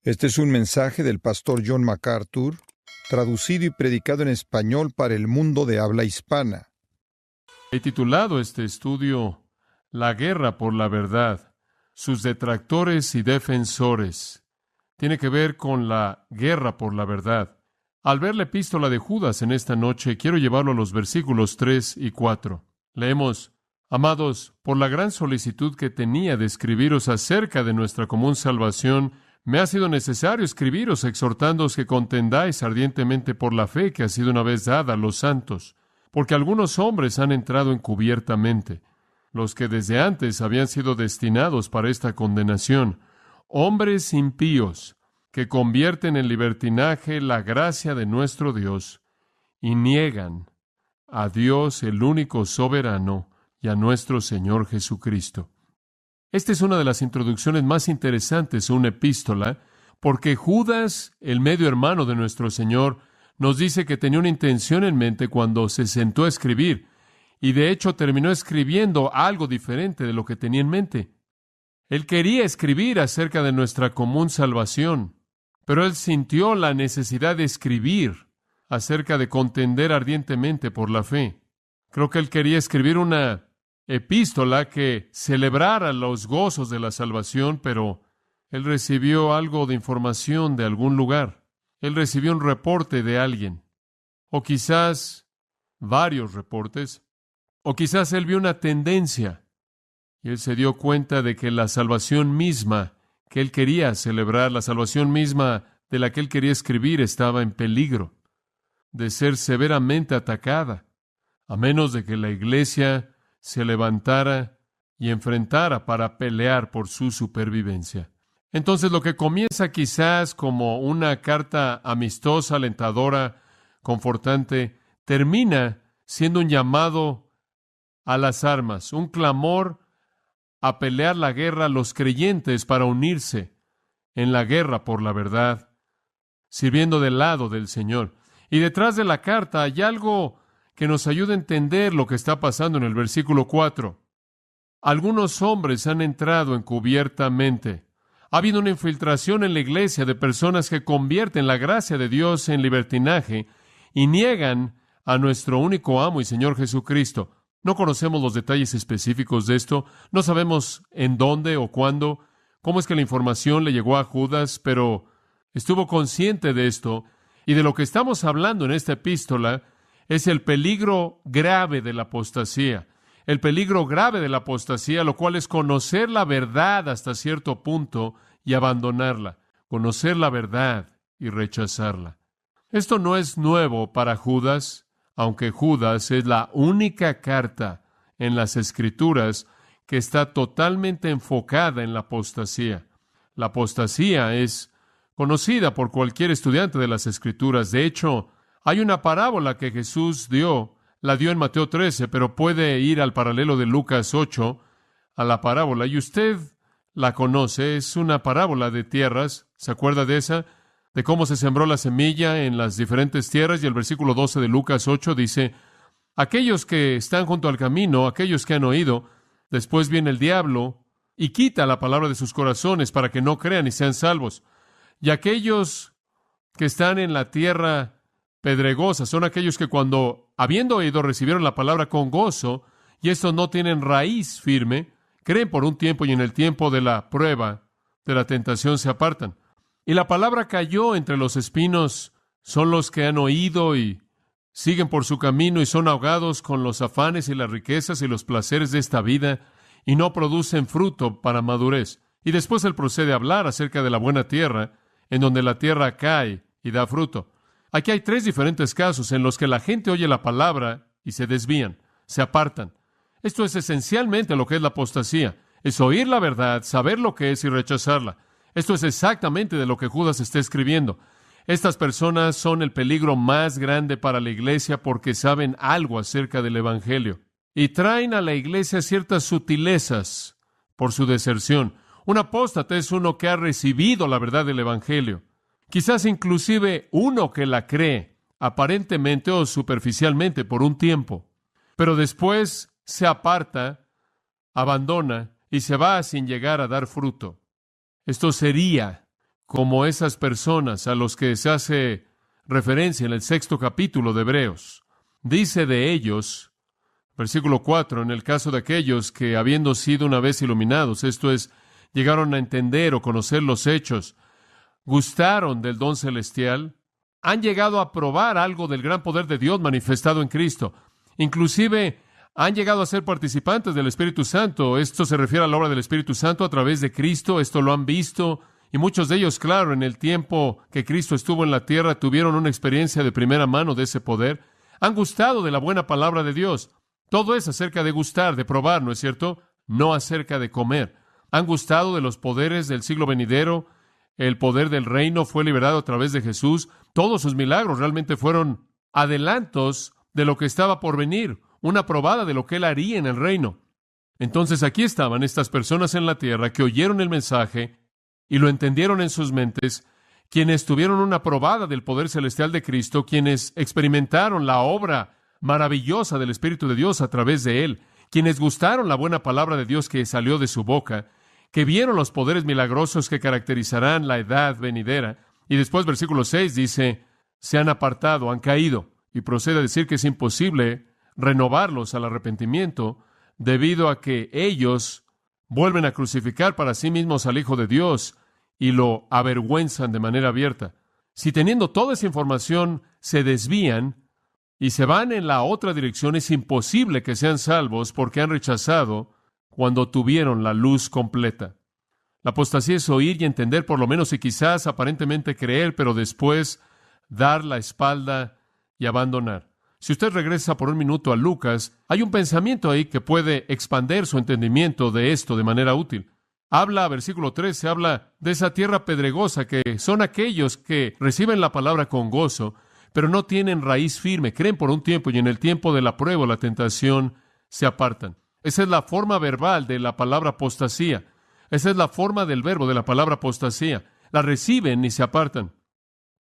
Este es un mensaje del pastor John MacArthur, traducido y predicado en español para el mundo de habla hispana. He titulado este estudio La guerra por la verdad, sus detractores y defensores. Tiene que ver con la guerra por la verdad. Al ver la epístola de Judas en esta noche, quiero llevarlo a los versículos 3 y 4. Leemos: Amados, por la gran solicitud que tenía de escribiros acerca de nuestra común salvación, me ha sido necesario escribiros exhortándoos que contendáis ardientemente por la fe que ha sido una vez dada a los santos, porque algunos hombres han entrado encubiertamente, los que desde antes habían sido destinados para esta condenación, hombres impíos, que convierten en libertinaje la gracia de nuestro Dios y niegan a Dios el único soberano y a nuestro Señor Jesucristo. Esta es una de las introducciones más interesantes a una epístola, porque Judas, el medio hermano de nuestro Señor, nos dice que tenía una intención en mente cuando se sentó a escribir, y de hecho terminó escribiendo algo diferente de lo que tenía en mente. Él quería escribir acerca de nuestra común salvación, pero él sintió la necesidad de escribir acerca de contender ardientemente por la fe. Creo que él quería escribir una epístola que celebrara los gozos de la salvación, pero él recibió algo de información de algún lugar. Él recibió un reporte de alguien, o quizás varios reportes, o quizás él vio una tendencia y él se dio cuenta de que la salvación misma que él quería celebrar, la salvación misma de la que él quería escribir, estaba en peligro de ser severamente atacada, a menos de que la iglesia se levantara y enfrentara para pelear por su supervivencia. Entonces, lo que comienza quizás como una carta amistosa, alentadora, confortante, termina siendo un llamado a las armas, un clamor a pelear la guerra a los creyentes para unirse en la guerra por la verdad, sirviendo del lado del Señor. Y detrás de la carta hay algo que nos ayuda a entender lo que está pasando en el versículo 4. Algunos hombres han entrado encubiertamente. Ha habido una infiltración en la iglesia de personas que convierten la gracia de Dios en libertinaje y niegan a nuestro único amo y Señor Jesucristo. No conocemos los detalles específicos de esto, no sabemos en dónde o cuándo, cómo es que la información le llegó a Judas, pero estuvo consciente de esto, y de lo que estamos hablando en esta epístola es el peligro grave de la apostasía. El peligro grave de la apostasía, lo cual es conocer la verdad hasta cierto punto y abandonarla, conocer la verdad y rechazarla. Esto no es nuevo para Judas, aunque Judas es la única carta en las Escrituras que está totalmente enfocada en la apostasía. La apostasía es conocida por cualquier estudiante de las Escrituras. De hecho, hay una parábola que Jesús la dio en Mateo 13, pero puede ir al paralelo de Lucas 8, a la parábola, y usted la conoce. Es una parábola de tierras. ¿Se acuerda de esa? De cómo se sembró la semilla en las diferentes tierras, y el versículo 12 de Lucas 8 dice: aquellos que están junto al camino, aquellos que han oído, después viene el diablo y quita la palabra de sus corazones para que no crean y sean salvos. Y aquellos que están en la tierra pedregosa son aquellos que cuando, habiendo oído, recibieron la palabra con gozo, y estos no tienen raíz firme, creen por un tiempo y en el tiempo de la prueba, de la tentación, se apartan. Y la palabra cayó entre los espinos, son los que han oído y siguen por su camino y son ahogados con los afanes y las riquezas y los placeres de esta vida y no producen fruto para madurez. Y después él procede a hablar acerca de la buena tierra, en donde la tierra cae y da fruto. Aquí hay 3 diferentes casos en los que la gente oye la palabra y se desvían, se apartan. Esto es esencialmente lo que es la apostasía. Es oír la verdad, saber lo que es y rechazarla. Esto es exactamente de lo que Judas está escribiendo. Estas personas son el peligro más grande para la iglesia porque saben algo acerca del Evangelio y traen a la iglesia ciertas sutilezas por su deserción. Un apóstata es uno que ha recibido la verdad del Evangelio. Quizás inclusive uno que la cree, aparentemente o superficialmente por un tiempo, pero después se aparta, abandona y se va sin llegar a dar fruto. Esto sería como esas personas a los que se hace referencia en el 6º capítulo de Hebreos. Dice de ellos, versículo 4, en el caso de aquellos que, habiendo sido una vez iluminados, esto es, llegaron a entender o conocer los hechos, gustaron del don celestial, han llegado a probar algo del gran poder de Dios manifestado en Cristo. Inclusive han llegado a ser participantes del Espíritu Santo. Esto se refiere a la obra del Espíritu Santo a través de Cristo. Esto lo han visto. Y muchos de ellos, claro, en el tiempo que Cristo estuvo en la tierra, tuvieron una experiencia de primera mano de ese poder. Han gustado de la buena palabra de Dios. Todo es acerca de gustar, de probar, ¿no es cierto? No acerca de comer. Han gustado de los poderes del siglo venidero. El poder del reino fue liberado a través de Jesús. Todos sus milagros realmente fueron adelantos de lo que estaba por venir, una probada de lo que Él haría en el reino. Entonces aquí estaban estas personas en la tierra que oyeron el mensaje y lo entendieron en sus mentes, quienes tuvieron una probada del poder celestial de Cristo, quienes experimentaron la obra maravillosa del Espíritu de Dios a través de Él, quienes gustaron la buena palabra de Dios que salió de su boca, que vieron los poderes milagrosos que caracterizarán la edad venidera. Y después, versículo 6 dice, se han apartado, han caído. Y procede a decir que es imposible renovarlos al arrepentimiento debido a que ellos vuelven a crucificar para sí mismos al Hijo de Dios y lo avergüenzan de manera abierta. Si teniendo toda esa información se desvían y se van en la otra dirección, es imposible que sean salvos porque han rechazado cuando tuvieron la luz completa. La apostasía es oír y entender por lo menos y quizás aparentemente creer, pero después dar la espalda y abandonar. Si usted regresa por un minuto a Lucas, hay un pensamiento ahí que puede expander su entendimiento de esto de manera útil. Versículo 13, habla de esa tierra pedregosa que son aquellos que reciben la palabra con gozo, pero no tienen raíz firme, creen por un tiempo y en el tiempo de la prueba o la tentación se apartan. Esa es la forma verbal de la palabra apostasía. Esa es la forma del verbo de la palabra apostasía. La reciben y se apartan.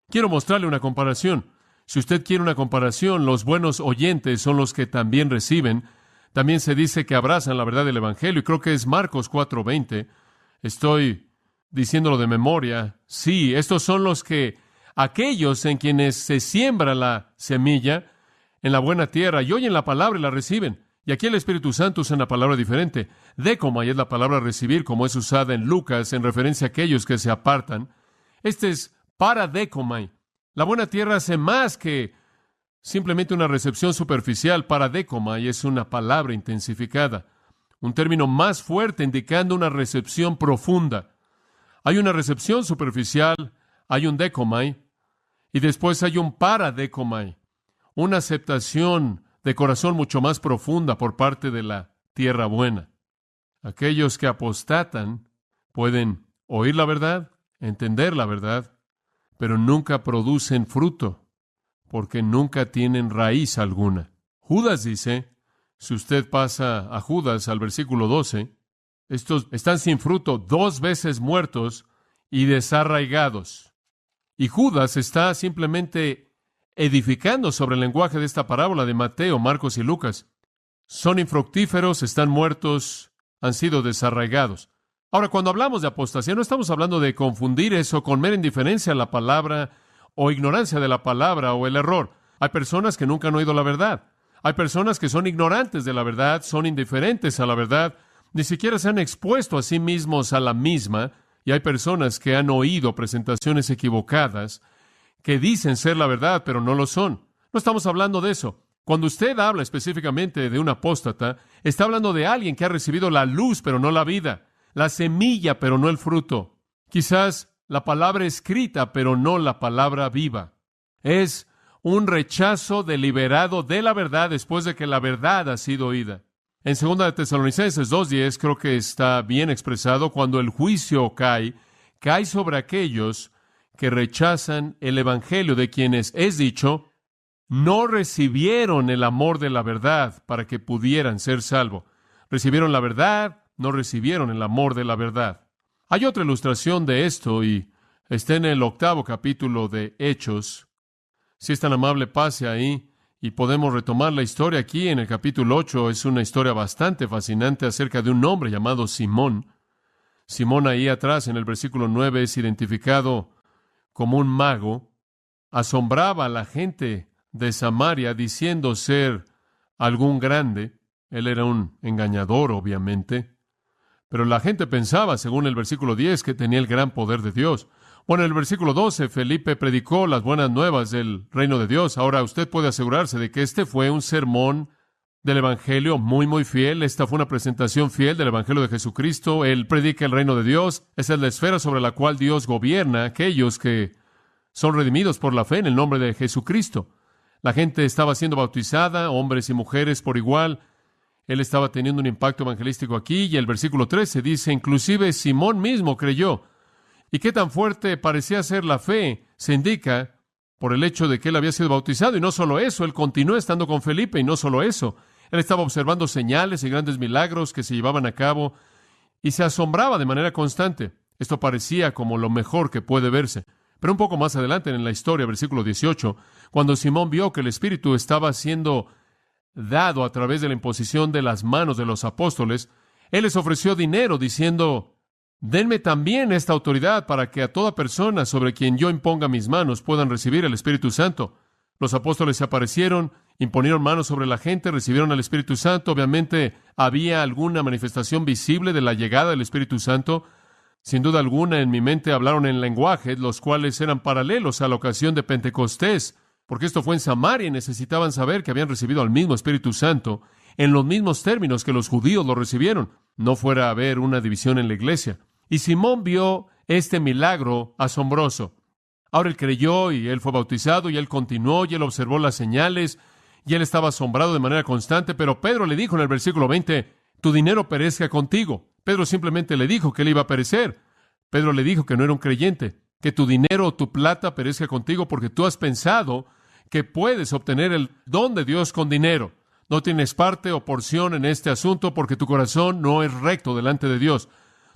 Quiero mostrarle una comparación. Si usted quiere una comparación, los buenos oyentes son los que también reciben. También se dice que abrazan la verdad del Evangelio, y creo que es Marcos 4:20. Estoy diciéndolo de memoria. Sí, estos son aquellos en quienes se siembra la semilla en la buena tierra y oyen la palabra y la reciben. Y aquí el Espíritu Santo usa una palabra diferente. Decomai es la palabra recibir, como es usada en Lucas en referencia a aquellos que se apartan. Este es paradecomai. La buena tierra hace más que simplemente una recepción superficial. Paradecomai es una palabra intensificada, un término más fuerte indicando una recepción profunda. Hay una recepción superficial, hay un decomai, y después hay un paradecomai, una aceptación de corazón mucho más profunda por parte de la tierra buena. Aquellos que apostatan pueden oír la verdad, entender la verdad, pero nunca producen fruto, porque nunca tienen raíz alguna. Judas dice, si usted pasa a Judas al versículo 12, estos están sin fruto, 2 veces muertos y desarraigados. Y Judas está simplemente edificando sobre el lenguaje de esta parábola de Mateo, Marcos y Lucas. Son infructíferos, están muertos, han sido desarraigados. Ahora, cuando hablamos de apostasía, no estamos hablando de confundir eso con mera indiferencia a la palabra o ignorancia de la palabra o el error. Hay personas que nunca han oído la verdad. Hay personas que son ignorantes de la verdad, son indiferentes a la verdad, ni siquiera se han expuesto a sí mismos a la misma, y hay personas que han oído presentaciones equivocadas que dicen ser la verdad, pero no lo son. No estamos hablando de eso. Cuando usted habla específicamente de un apóstata, está hablando de alguien que ha recibido la luz, pero no la vida, la semilla, pero no el fruto. Quizás la palabra escrita, pero no la palabra viva. Es un rechazo deliberado de la verdad después de que la verdad ha sido oída. En 2 de Tesalonicenses 2:10 creo que está bien expresado, cuando el juicio cae sobre aquellos que rechazan el evangelio, de quienes es dicho, no recibieron el amor de la verdad para que pudieran ser salvos. Recibieron la verdad, no recibieron el amor de la verdad. Hay otra ilustración de esto y está en el 8º capítulo de Hechos. Si es tan amable, pase ahí y podemos retomar la historia aquí en el capítulo 8. Es una historia bastante fascinante acerca de un hombre llamado Simón. Simón ahí atrás, en el versículo 9, es identificado como un mago. Asombraba a la gente de Samaria diciendo ser algún grande. Él era un engañador, obviamente. Pero la gente pensaba, según el versículo 10, que tenía el gran poder de Dios. Bueno, en el versículo 12, Felipe predicó las buenas nuevas del reino de Dios. Ahora, usted puede asegurarse de que este fue un sermón del Evangelio muy, muy fiel. Esta fue una presentación fiel del Evangelio de Jesucristo. Él predica el reino de Dios. Esa es la esfera sobre la cual Dios gobierna a aquellos que son redimidos por la fe en el nombre de Jesucristo. La gente estaba siendo bautizada, hombres y mujeres por igual. Él estaba teniendo un impacto evangelístico aquí, y el versículo 13 dice, inclusive Simón mismo creyó. ¿Y qué tan fuerte parecía ser la fe? Se indica por el hecho de que él había sido bautizado, y no solo eso, él continuó estando con Felipe, y no solo eso. Él estaba observando señales y grandes milagros que se llevaban a cabo, y se asombraba de manera constante. Esto parecía como lo mejor que puede verse. Pero un poco más adelante en la historia, versículo 18, cuando Simón vio que el Espíritu estaba siendo dado a través de la imposición de las manos de los apóstoles, él les ofreció dinero diciendo, denme también esta autoridad para que a toda persona sobre quien yo imponga mis manos puedan recibir el Espíritu Santo. Los apóstoles se aparecieron, imponieron manos sobre la gente, recibieron al Espíritu Santo. Obviamente había alguna manifestación visible de la llegada del Espíritu Santo. Sin duda alguna, en mi mente hablaron en lenguajes, los cuales eran paralelos a la ocasión de Pentecostés, porque esto fue en Samaria y necesitaban saber que habían recibido al mismo Espíritu Santo en los mismos términos que los judíos lo recibieron. No fuera a haber una división en la iglesia. Y Simón vio este milagro asombroso. Ahora él creyó y él fue bautizado y él continuó y él observó las señales y él estaba asombrado de manera constante, pero Pedro le dijo en el versículo 20, tu dinero perezca contigo. Pedro simplemente le dijo que él iba a perecer. Pedro le dijo que no era un creyente, que tu dinero o tu plata perezca contigo porque tú has pensado que puedes obtener el don de Dios con dinero. No tienes parte o porción en este asunto porque tu corazón no es recto delante de Dios.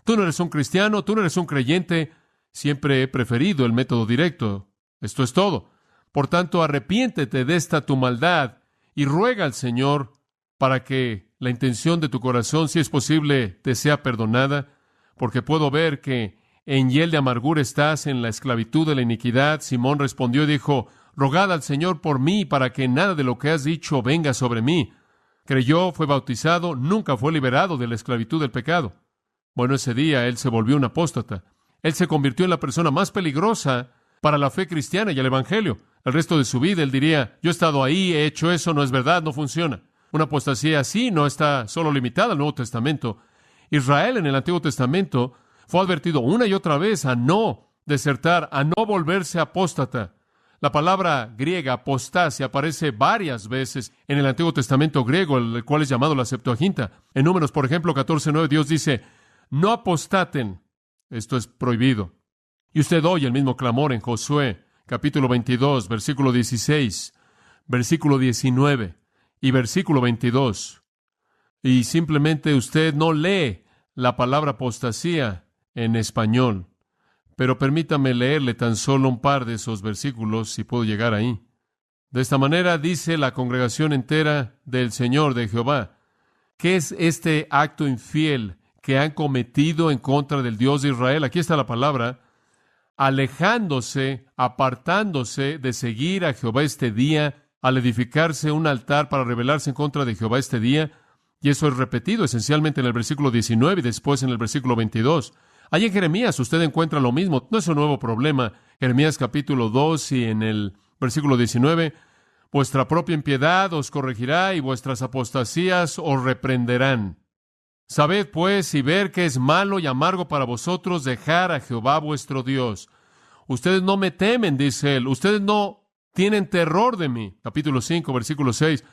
Tú no eres un cristiano, tú no eres un creyente. Siempre he preferido el método directo. Esto es todo. Por tanto, arrepiéntete de esta tu maldad y ruega al Señor para que la intención de tu corazón, si es posible, te sea perdonada, porque puedo ver que en hiel de amargura estás en la esclavitud de la iniquidad. Simón respondió y dijo, rogad al Señor por mí para que nada de lo que has dicho venga sobre mí. Creyó, fue bautizado, nunca fue liberado de la esclavitud del pecado. Bueno, ese día él se volvió un apóstata. Él se convirtió en la persona más peligrosa para la fe cristiana y el Evangelio. El resto de su vida él diría, yo he estado ahí, he hecho eso, no es verdad, no funciona. Una apostasía así no está solo limitada al Nuevo Testamento. Israel en el Antiguo Testamento fue advertido una y otra vez a no desertar, a no volverse apóstata. La palabra griega apostasia aparece varias veces en el Antiguo Testamento griego, el cual es llamado la Septuaginta. En Números, por ejemplo, 14:9, Dios dice, no apostaten. Esto es prohibido. Y usted oye el mismo clamor en Josué, capítulo 22, versículo 16, versículo 19 y versículo 22. Y simplemente usted no lee la palabra apostasía en español. Pero permítame leerle tan solo un par de esos versículos, si puedo llegar ahí. De esta manera dice la congregación entera del Señor de Jehová, ¿qué es este acto infiel que han cometido en contra del Dios de Israel? Aquí está la palabra, alejándose, apartándose de seguir a Jehová este día, al edificarse un altar para rebelarse en contra de Jehová este día. Y eso es repetido esencialmente en el versículo 19 y después en el versículo 22. Allí en Jeremías usted encuentra lo mismo, no es un nuevo problema. Jeremías capítulo 2 y en el versículo 19, vuestra propia impiedad os corregirá y vuestras apostasías os reprenderán. Sabed pues y ver que es malo y amargo para vosotros dejar a Jehová vuestro Dios. Ustedes no me temen, dice él, ustedes no tienen terror de mí. Capítulo 5, versículo 6.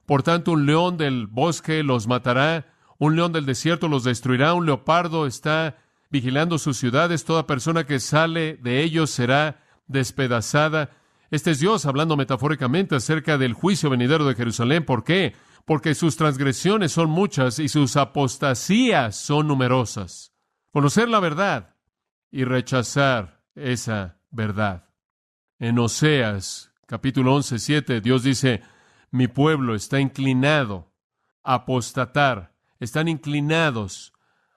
Por tanto, un león del bosque los matará, un león del desierto los destruirá, un leopardo está vigilando sus ciudades, toda persona que sale de ellos será despedazada. Este es Dios hablando metafóricamente acerca del juicio venidero de Jerusalén. ¿Por qué? Porque sus transgresiones son muchas y sus apostasías son numerosas. Conocer la verdad y rechazar esa verdad. En Oseas, capítulo 11, 7, Dios dice, mi pueblo está inclinado a apostatar, están inclinados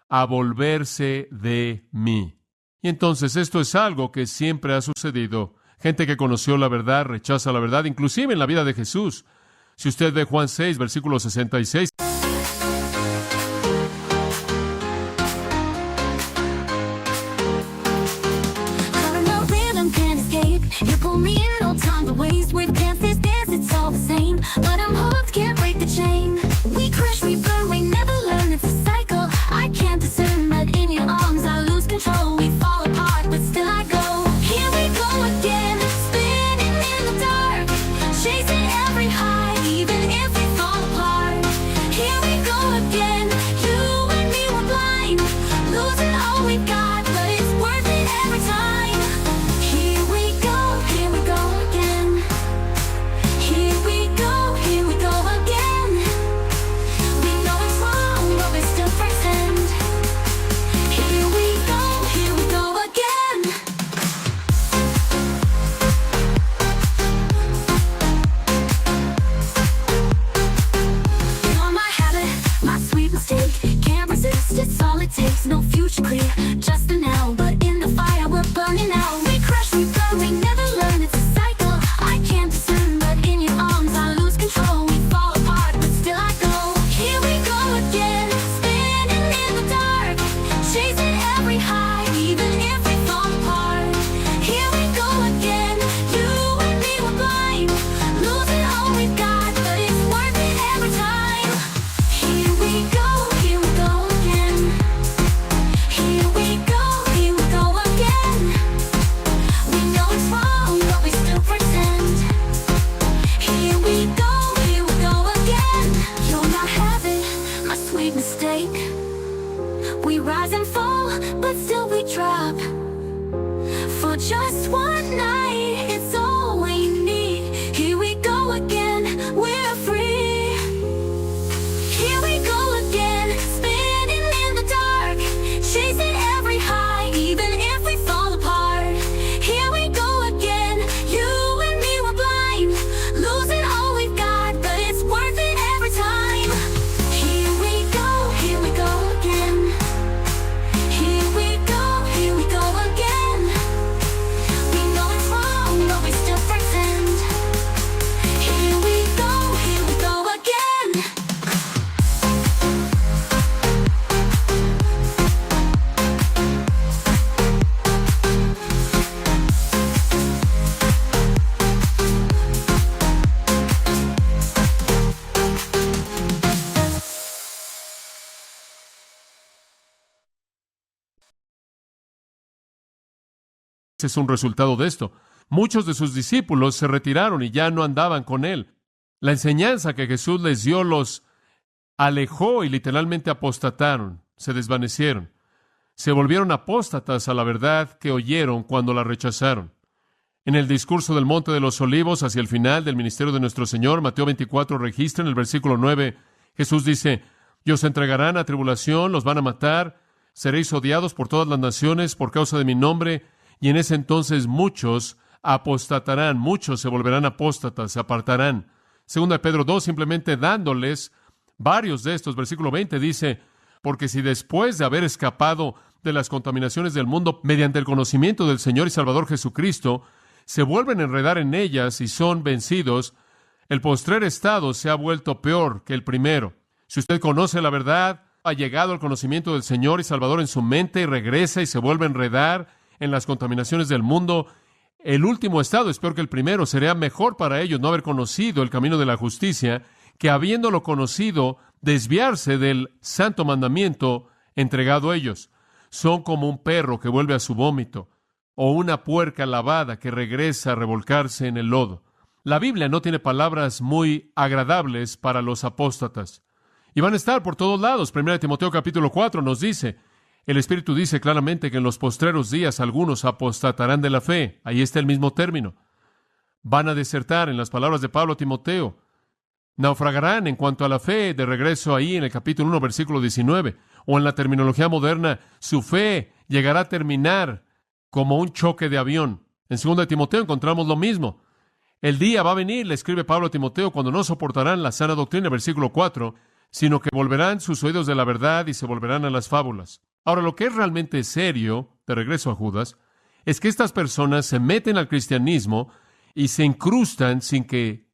a volverse de mí. Y entonces esto es algo que siempre ha sucedido. Gente que conoció la verdad rechaza la verdad, inclusive en la vida de Jesús. Si usted ve Juan 6, versículo 66, es un resultado de esto. Muchos de sus discípulos se retiraron y ya no andaban con él. La enseñanza que Jesús les dio los alejó y literalmente apostataron, se desvanecieron. Se volvieron apóstatas a la verdad que oyeron cuando la rechazaron. En el discurso del Monte de los Olivos, hacia el final del ministerio de nuestro Señor, Mateo 24 registra en el versículo 9, Jesús dice, y os entregarán a tribulación, los van a matar, seréis odiados por todas las naciones por causa de mi nombre, y en ese entonces muchos apostatarán, muchos se volverán apóstatas, se apartarán. Segunda de Pedro 2, simplemente dándoles varios de estos. Versículo 20 dice, porque si después de haber escapado de las contaminaciones del mundo mediante el conocimiento del Señor y Salvador Jesucristo, se vuelven a enredar en ellas y son vencidos, el postrer estado se ha vuelto peor que el primero. Si usted conoce la verdad, ha llegado al conocimiento del Señor y Salvador en su mente y regresa y se vuelve a enredar en las contaminaciones del mundo, el último estado es peor que el primero. Sería mejor para ellos no haber conocido el camino de la justicia que, habiéndolo conocido, desviarse del santo mandamiento entregado a ellos. Son como un perro que vuelve a su vómito, o una puerca lavada que regresa a revolcarse en el lodo. La Biblia no tiene palabras muy agradables para los apóstatas. Y van a estar por todos lados. 1 Timoteo capítulo 4 nos dice, el Espíritu dice claramente que en los postreros días algunos apostatarán de la fe. Ahí está el mismo término. Van a desertar, en las palabras de Pablo a Timoteo. Naufragarán en cuanto a la fe, de regreso ahí en el capítulo 1, versículo 19. O en la terminología moderna, su fe llegará a terminar como un choque de avión. En 2 Timoteo encontramos lo mismo. El día va a venir, le escribe Pablo a Timoteo, cuando no soportarán la sana doctrina, versículo 4, sino que volverán sus oídos de la verdad y se volverán a las fábulas. Ahora, lo que es realmente serio, de regreso a Judas, es que estas personas se meten al cristianismo y se incrustan sin que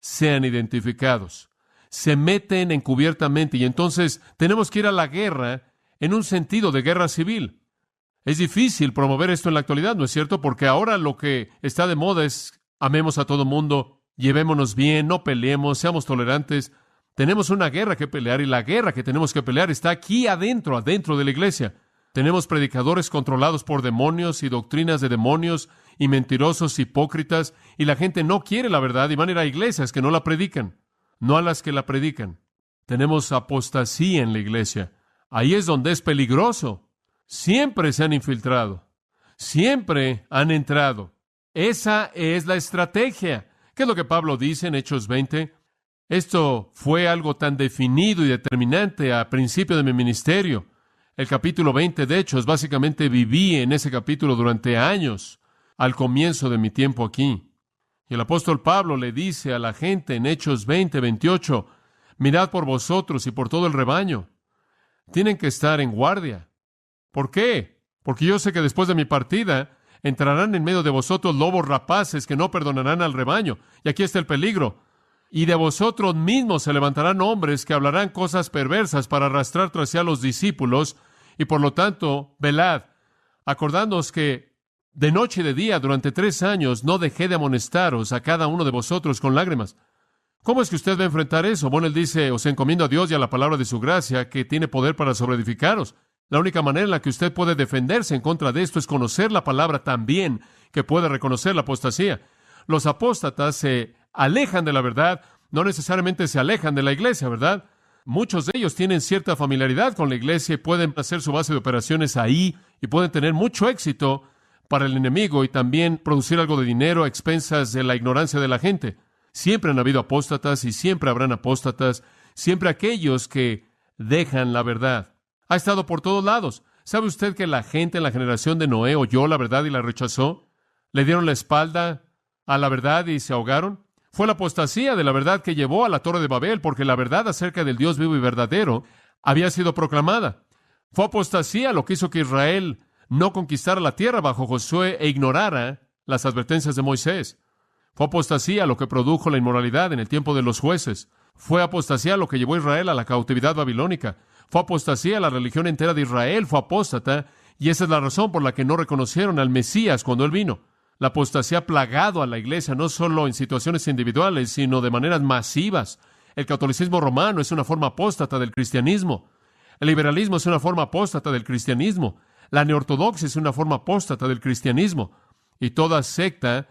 sean identificados. Se meten encubiertamente y entonces tenemos que ir a la guerra en un sentido de guerra civil. Es difícil promover esto en la actualidad, ¿no es cierto? Porque ahora lo que está de moda es amemos a todo mundo, llevémonos bien, no peleemos, seamos tolerantes. Tenemos una guerra que pelear y la guerra que tenemos que pelear está aquí adentro de la iglesia. Tenemos predicadores controlados por demonios y doctrinas de demonios y mentirosos hipócritas, y la gente no quiere la verdad y van a ir a iglesias que no la predican, no a las que la predican. Tenemos apostasía en la iglesia. Ahí es donde es peligroso. Siempre se han infiltrado. Siempre han entrado. Esa es la estrategia. ¿Qué es lo que Pablo dice en Hechos 20? Esto fue algo tan definido y determinante al principio de mi ministerio. El capítulo 20 de Hechos, básicamente viví en ese capítulo durante años, al comienzo de mi tiempo aquí. Y el apóstol Pablo le dice a la gente en Hechos 20:28, mirad por vosotros y por todo el rebaño. Tienen que estar en guardia. ¿Por qué? Porque yo sé que después de mi partida entrarán en medio de vosotros lobos rapaces que no perdonarán al rebaño. Y aquí está el peligro. Y de vosotros mismos se levantarán hombres que hablarán cosas perversas para arrastrar tras sí a los discípulos, y por lo tanto, velad, acordándoos que de noche y de día durante 3 años no dejé de amonestaros a cada uno de vosotros con lágrimas. ¿Cómo es que usted va a enfrentar eso? Bueno, él dice, os encomiendo a Dios y a la palabra de su gracia, que tiene poder para sobreedificaros. La única manera en la que usted puede defenderse en contra de esto es conocer la palabra tan bien que puede reconocer la apostasía. Los apóstatas se alejan de la verdad, no necesariamente se alejan de la iglesia, ¿verdad? Muchos de ellos tienen cierta familiaridad con la iglesia y pueden hacer su base de operaciones ahí y pueden tener mucho éxito para el enemigo y también producir algo de dinero a expensas de la ignorancia de la gente. Siempre han habido apóstatas y siempre habrán apóstatas, siempre aquellos que dejan la verdad. Ha estado por todos lados. ¿Sabe usted que la gente en la generación de Noé oyó la verdad y la rechazó? ¿Le dieron la espalda a la verdad y se ahogaron? Fue la apostasía de la verdad que llevó a la Torre de Babel, porque la verdad acerca del Dios vivo y verdadero había sido proclamada. Fue apostasía lo que hizo que Israel no conquistara la tierra bajo Josué e ignorara las advertencias de Moisés. Fue apostasía lo que produjo la inmoralidad en el tiempo de los jueces. Fue apostasía lo que llevó a Israel a la cautividad babilónica. Fue apostasía la religión entera de Israel, fue apóstata, y esa es la razón por la que no reconocieron al Mesías cuando él vino. La apostasía ha plagado a la iglesia, no solo en situaciones individuales, sino de maneras masivas. El catolicismo romano es una forma apóstata del cristianismo. El liberalismo es una forma apóstata del cristianismo. La neortodoxia es una forma apóstata del cristianismo. Y toda secta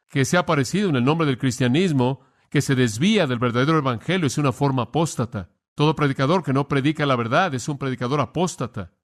que se ha aparecido en el nombre del cristianismo, que se desvía del verdadero evangelio, es una forma apóstata. Todo predicador que no predica la verdad es un predicador apóstata.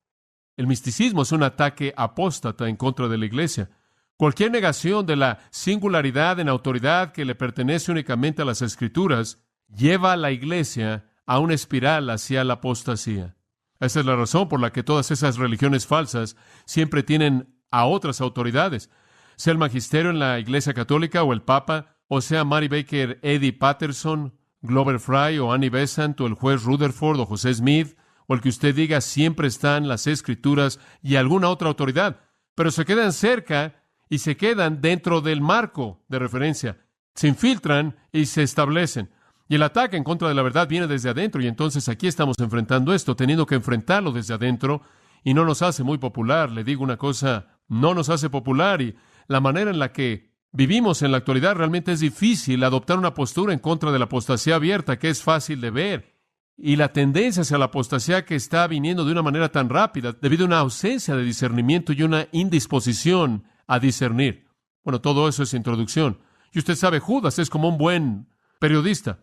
El misticismo es un ataque apóstata en contra de la iglesia. Cualquier negación de la singularidad en autoridad que le pertenece únicamente a las Escrituras lleva a la iglesia a una espiral hacia la apostasía. Esa es la razón por la que todas esas religiones falsas siempre tienen a otras autoridades, sea el magisterio en la Iglesia Católica o el Papa, o sea Mary Baker Eddy Patterson, Glover Fry o Annie Besant o el juez Rutherford o José Smith, o el que usted diga, siempre están las Escrituras y alguna otra autoridad, pero se quedan cerca y se quedan dentro del marco de referencia. Se infiltran y se establecen. Y el ataque en contra de la verdad viene desde adentro, y entonces aquí estamos enfrentando esto, teniendo que enfrentarlo desde adentro, y no nos hace muy popular. Le digo una cosa, no nos hace popular, y la manera en la que vivimos en la actualidad realmente es difícil adoptar una postura en contra de la apostasía abierta, que es fácil de ver. Y la tendencia hacia la apostasía que está viniendo de una manera tan rápida, debido a una ausencia de discernimiento y una indisposición a discernir. Bueno, todo eso es introducción. Y usted sabe, Judas es como un buen periodista.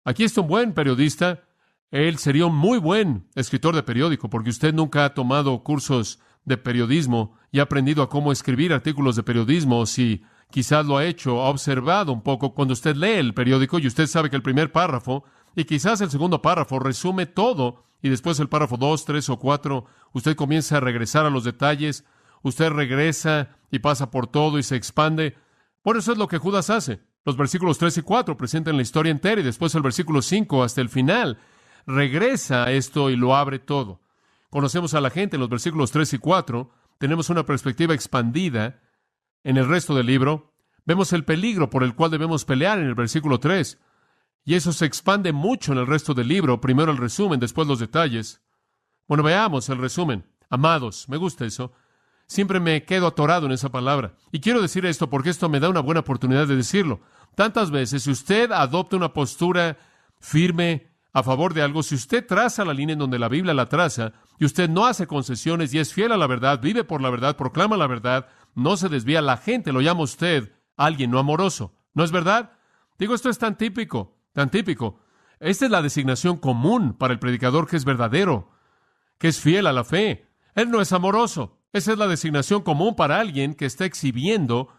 Aquí está un buen periodista. Él sería un muy buen escritor de periódico, porque usted nunca ha tomado cursos de periodismo y ha aprendido a cómo escribir artículos de periodismo. Si quizás lo ha hecho, ha observado un poco cuando usted lee el periódico y usted sabe que el primer párrafo y quizás el segundo párrafo resume todo, y después el párrafo 2, 3 o 4, usted comienza a regresar a los detalles. Usted regresa y pasa por todo y se expande. Bueno, eso es lo que Judas hace. Los versículos 3 y 4 presentan la historia entera y después el versículo 5 hasta el final regresa a esto y lo abre todo. Conocemos a la gente en los versículos 3 y 4. Tenemos una perspectiva expandida en el resto del libro. Vemos el peligro por el cual debemos pelear en el versículo 3. Y eso se expande mucho en el resto del libro. Primero el resumen, después los detalles. Bueno, veamos el resumen. Amados, me gusta eso. Siempre me quedo atorado en esa palabra. Y quiero decir esto porque esto me da una buena oportunidad de decirlo. Tantas veces, si usted adopta una postura firme a favor de algo, si usted traza la línea en donde la Biblia la traza, y usted no hace concesiones y es fiel a la verdad, vive por la verdad, proclama la verdad, no se desvía, la gente lo llama a usted alguien no amoroso. ¿No es verdad? Digo, esto es tan típico, tan típico. Esta es la designación común para el predicador que es verdadero, que es fiel a la fe. Él no es amoroso. Esa es la designación común para alguien que está exhibiendo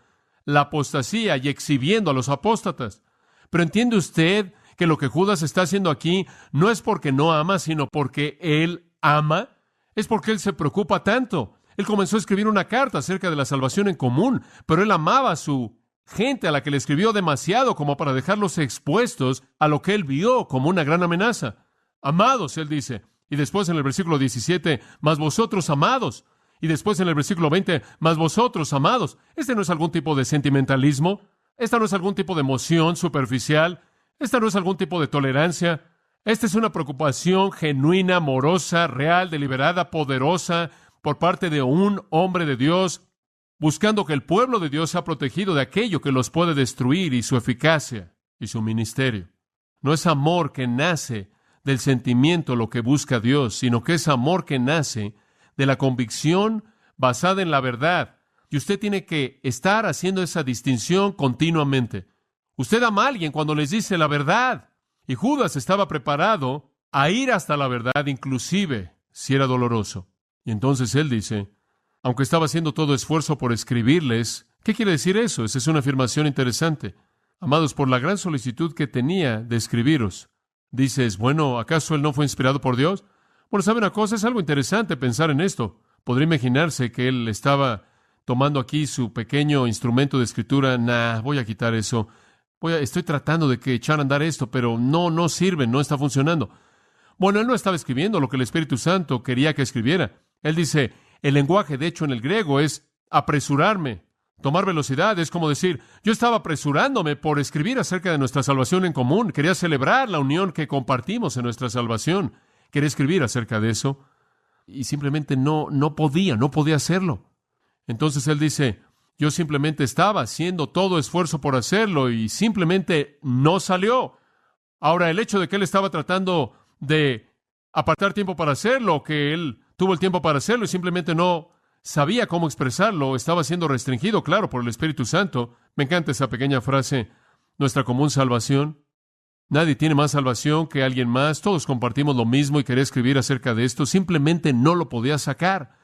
la apostasía y exhibiendo a los apóstatas. Pero ¿entiende usted que lo que Judas está haciendo aquí no es porque no ama, sino porque él ama? Es porque él se preocupa tanto. Él comenzó a escribir una carta acerca de la salvación en común, pero él amaba a su gente a la que le escribió demasiado como para dejarlos expuestos a lo que él vio como una gran amenaza. Amados, él dice. Y después en el versículo 17, mas vosotros amados. Y después en el versículo 20, mas vosotros, amados. Este no es algún tipo de sentimentalismo. Esta no es algún tipo de emoción superficial. Esta no es algún tipo de tolerancia. Esta es una preocupación genuina, amorosa, real, deliberada, poderosa, por parte de un hombre de Dios, buscando que el pueblo de Dios sea protegido de aquello que los puede destruir y su eficacia y su ministerio. No es amor que nace del sentimiento lo que busca Dios, sino que es amor que nace de la convicción basada en la verdad. Y usted tiene que estar haciendo esa distinción continuamente. Usted ama a alguien cuando les dice la verdad. Y Judas estaba preparado a ir hasta la verdad, inclusive si era doloroso. Y entonces él dice, aunque estaba haciendo todo esfuerzo por escribirles, ¿qué quiere decir eso? Esa es una afirmación interesante. Amados, por la gran solicitud que tenía de escribiros, dices, bueno, ¿acaso él no fue inspirado por Dios? Bueno, ¿sabe una cosa? Es algo interesante pensar en esto. Podría imaginarse que él estaba tomando aquí su pequeño instrumento de escritura. Voy a quitar eso. Estoy tratando de que echar a andar esto, pero no sirve, no está funcionando. Bueno, él no estaba escribiendo lo que el Espíritu Santo quería que escribiera. Él dice, el lenguaje, de hecho, en el griego es apresurarme, tomar velocidad. Es como decir, yo estaba apresurándome por escribir acerca de nuestra salvación en común. Quería celebrar la unión que compartimos en nuestra salvación. Quería escribir acerca de eso y simplemente no podía hacerlo. Entonces él dice, yo simplemente estaba haciendo todo esfuerzo por hacerlo y simplemente no salió. Ahora, el hecho de que él estaba tratando de apartar tiempo para hacerlo, que él tuvo el tiempo para hacerlo y simplemente no sabía cómo expresarlo, estaba siendo restringido, claro, por el Espíritu Santo. Me encanta esa pequeña frase, nuestra común salvación. Nadie tiene más salvación que alguien más. Todos compartimos lo mismo y quería escribir acerca de esto. Simplemente no lo podía sacar.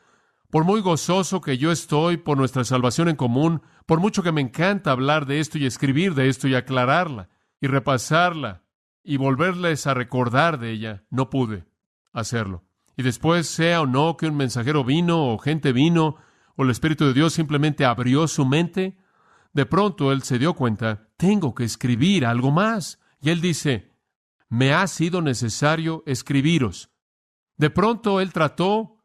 Por muy gozoso que yo estoy por nuestra salvación en común, por mucho que me encanta hablar de esto y escribir de esto y aclararla y repasarla y volverles a recordar de ella, no pude hacerlo. Y después, sea o no que un mensajero vino o gente vino o el Espíritu de Dios simplemente abrió su mente, de pronto él se dio cuenta, tengo que escribir algo más. Y él dice, me ha sido necesario escribiros. De pronto él trató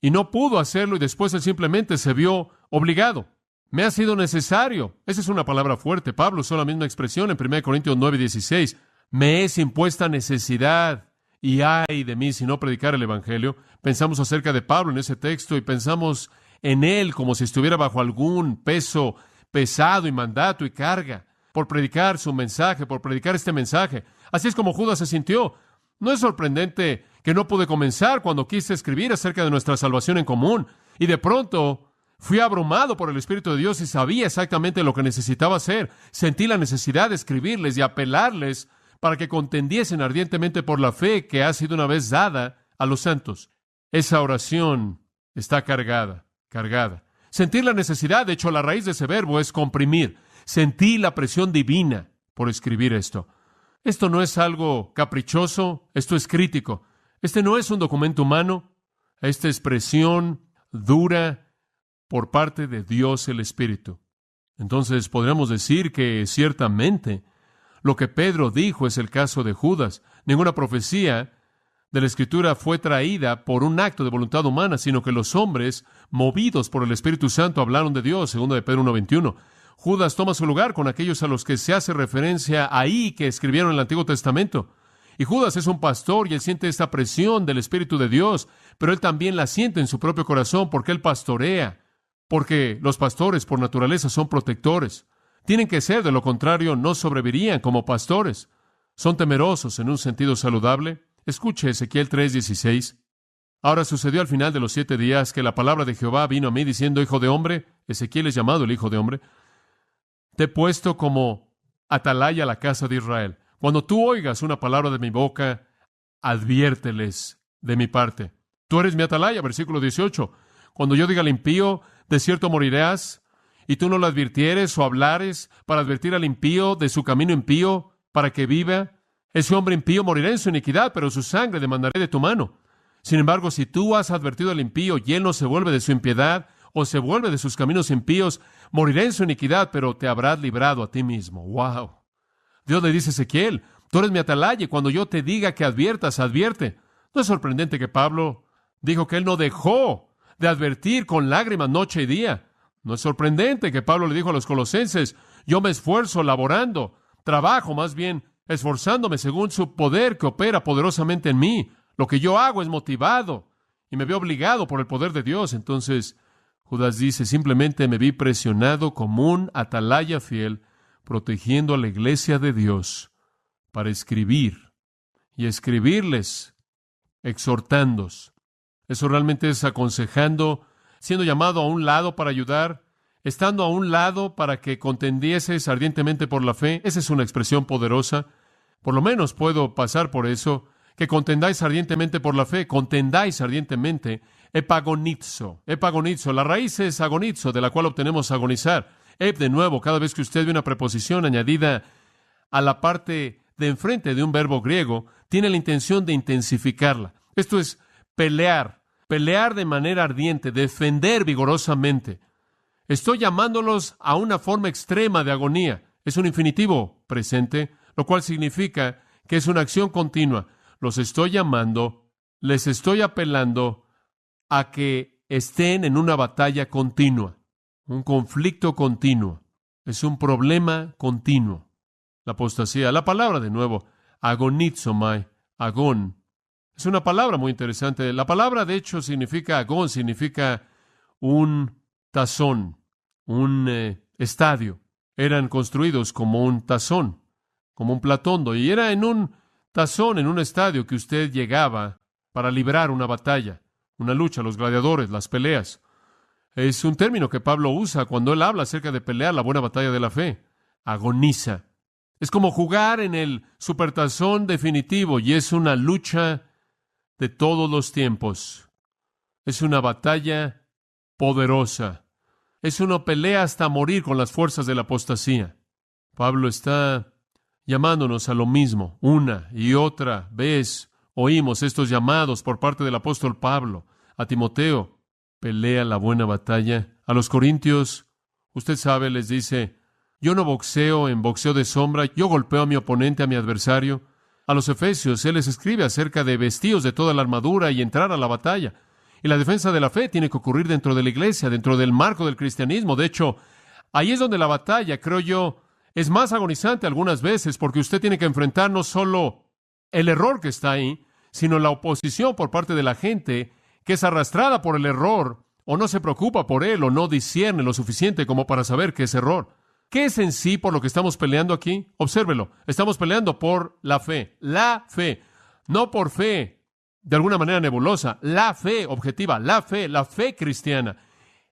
y no pudo hacerlo y después él simplemente se vio obligado. Me ha sido necesario. Esa es una palabra fuerte. Pablo usó la misma expresión en 1 Corintios 9:16. Me es impuesta necesidad y ay de mí si no predicar el Evangelio. Pensamos acerca de Pablo en ese texto y pensamos en él como si estuviera bajo algún peso pesado y mandato y carga por predicar su mensaje, por predicar este mensaje. Así es como Judas se sintió. No es sorprendente que no pude comenzar cuando quise escribir acerca de nuestra salvación en común. Y de pronto fui abrumado por el Espíritu de Dios y sabía exactamente lo que necesitaba hacer. Sentí la necesidad de escribirles y apelarles para que contendiesen ardientemente por la fe que ha sido una vez dada a los santos. Esa oración está cargada. Sentir la necesidad, de hecho, la raíz de ese verbo es comprimir. Sentí la presión divina por escribir esto. Esto no es algo caprichoso, esto es crítico. Este no es un documento humano, esta es presión dura por parte de Dios el Espíritu. Entonces podríamos decir que ciertamente Lo que Pedro dijo es el caso de Judas. Ninguna profecía de la Escritura fue traída por un acto de voluntad humana, sino que los hombres, movidos por el Espíritu Santo, hablaron de Dios, 2 de Pedro 1:21. Judas toma su lugar con aquellos a los que se hace referencia ahí que escribieron el Antiguo Testamento. Y Judas es un pastor y él siente esta presión del Espíritu de Dios, pero él también la siente en su propio corazón porque él pastorea, porque los pastores por naturaleza son protectores. Tienen que ser, de lo contrario no sobrevivirían como pastores. Son temerosos en un sentido saludable. Escuche Ezequiel 3:16. Ahora sucedió al final de los 7 días que la palabra de Jehová vino a mí diciendo: Hijo de hombre, Ezequiel es llamado el Hijo de hombre, te he puesto como atalaya a la casa de Israel. Cuando tú oigas una palabra de mi boca, adviérteles de mi parte. Tú eres mi atalaya, versículo 18. Cuando yo diga al impío, de cierto morirás, y tú no lo advirtieres o hablares para advertir al impío de su camino impío, para que viva, ese hombre impío morirá en su iniquidad, pero su sangre demandaré de tu mano. Sin embargo, si tú has advertido al impío y él no se vuelve de su impiedad, o se vuelve de sus caminos impíos, morirá en su iniquidad, pero te habrás librado a ti mismo. ¡Wow! Dios le dice a Ezequiel: tú eres mi atalaya, y cuando yo te diga que adviertas, advierte. ¿No es sorprendente que Pablo dijo que él no dejó de advertir con lágrimas noche y día? ¿No es sorprendente que Pablo le dijo a los colosenses: yo me esfuerzo laborando, trabajo más bien, esforzándome según su poder que opera poderosamente en mí? Lo que yo hago es motivado y me veo obligado por el poder de Dios. Entonces Judas dice: simplemente me vi presionado como un atalaya fiel, protegiendo a la iglesia de Dios para escribir y escribirles, exhortándos. Eso realmente es aconsejando, siendo llamado a un lado para ayudar, estando a un lado para que contendieses ardientemente por la fe. Esa es una expresión poderosa. Por lo menos puedo pasar por eso, que contendáis ardientemente por la fe, contendáis ardientemente. Epagonizo, la raíz es agonizo, de la cual obtenemos agonizar. De nuevo, cada vez que usted ve una preposición añadida a la parte de enfrente de un verbo griego, tiene la intención de intensificarla. Esto es pelear de manera ardiente, defender vigorosamente. Estoy llamándolos a una forma extrema de agonía. Es un infinitivo presente, lo cual significa que es una acción continua. Los estoy llamando, les estoy apelando a que estén en una batalla continua, un conflicto continuo. Es un problema continuo. La apostasía, la palabra de nuevo, agonizomai, agón, es una palabra muy interesante. La palabra, de hecho, significa agón, significa un tazón, un estadio. Eran construidos como un tazón, como un platondo, y era en un tazón, en un estadio, que usted llegaba para librar una batalla, una lucha, los gladiadores, las peleas. Es un término que Pablo usa cuando él habla acerca de pelear la buena batalla de la fe. Agoniza. Es como jugar en el supertazón definitivo, y es una lucha de todos los tiempos. Es una batalla poderosa. Es una pelea hasta morir con las fuerzas de la apostasía. Pablo está llamándonos a lo mismo. Una y otra vez oímos estos llamados por parte del apóstol Pablo a Timoteo: pelea la buena batalla. A los corintios, usted sabe, les dice: yo no boxeo en boxeo de sombra, yo golpeo a mi oponente, a mi adversario. A los efesios, él les escribe acerca de vestíos de toda la armadura y entrar a la batalla. Y la defensa de la fe tiene que ocurrir dentro de la iglesia, dentro del marco del cristianismo. De hecho, ahí es donde la batalla, creo yo, es más agonizante algunas veces, porque usted tiene que enfrentar no solo el error que está ahí, sino la oposición por parte de la gente que es arrastrada por el error, o no se preocupa por él, o no discierne lo suficiente como para saber que es error. ¿Qué es en sí por lo que estamos peleando aquí? Obsérvelo. Estamos peleando por la fe. La fe. No por fe de alguna manera nebulosa. La fe objetiva. La fe cristiana.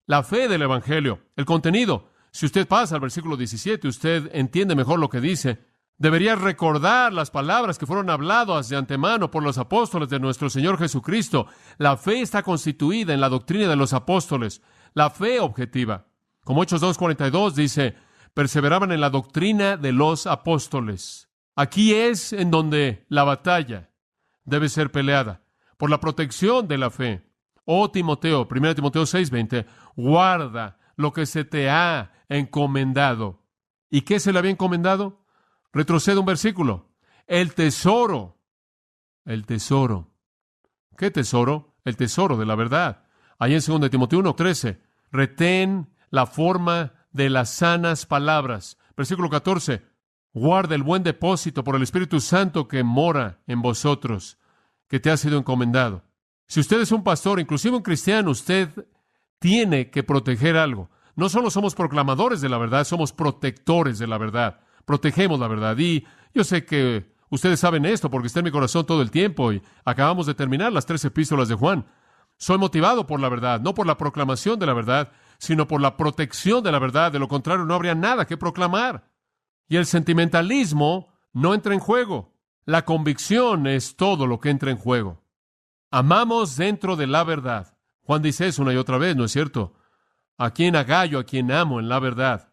La fe del Evangelio. El contenido. Si usted pasa al versículo 17, usted entiende mejor lo que dice. Debería recordar las palabras que fueron habladas de antemano por los apóstoles de nuestro Señor Jesucristo. La fe está constituida en la doctrina de los apóstoles. La fe objetiva. Como Hechos 2:42 dice: perseveraban en la doctrina de los apóstoles. Aquí es en donde la batalla debe ser peleada, por la protección de la fe. Oh Timoteo, 1 Timoteo 6:20, guarda lo que se te ha encomendado. ¿Y qué se le había encomendado? Retrocede un versículo. El tesoro. El tesoro. ¿Qué tesoro? El tesoro de la verdad. Ahí en 2 Timoteo 1:13. Retén la forma de las sanas palabras. Versículo 14. Guarda el buen depósito por el Espíritu Santo que mora en vosotros, que te ha sido encomendado. Si usted es un pastor, inclusive un cristiano, usted tiene que proteger algo. No solo somos proclamadores de la verdad, somos protectores de la verdad. Protegemos la verdad. Y yo sé que ustedes saben esto porque está en mi corazón todo el tiempo y acabamos de terminar las 3 epístolas de Juan. Soy motivado por la verdad, no por la proclamación de la verdad, sino por la protección de la verdad. De lo contrario, no habría nada que proclamar. Y el sentimentalismo no entra en juego. La convicción es todo lo que entra en juego. Amamos dentro de la verdad. Juan dice eso una y otra vez, ¿no es cierto? A quien agallo, a quien amo en la verdad.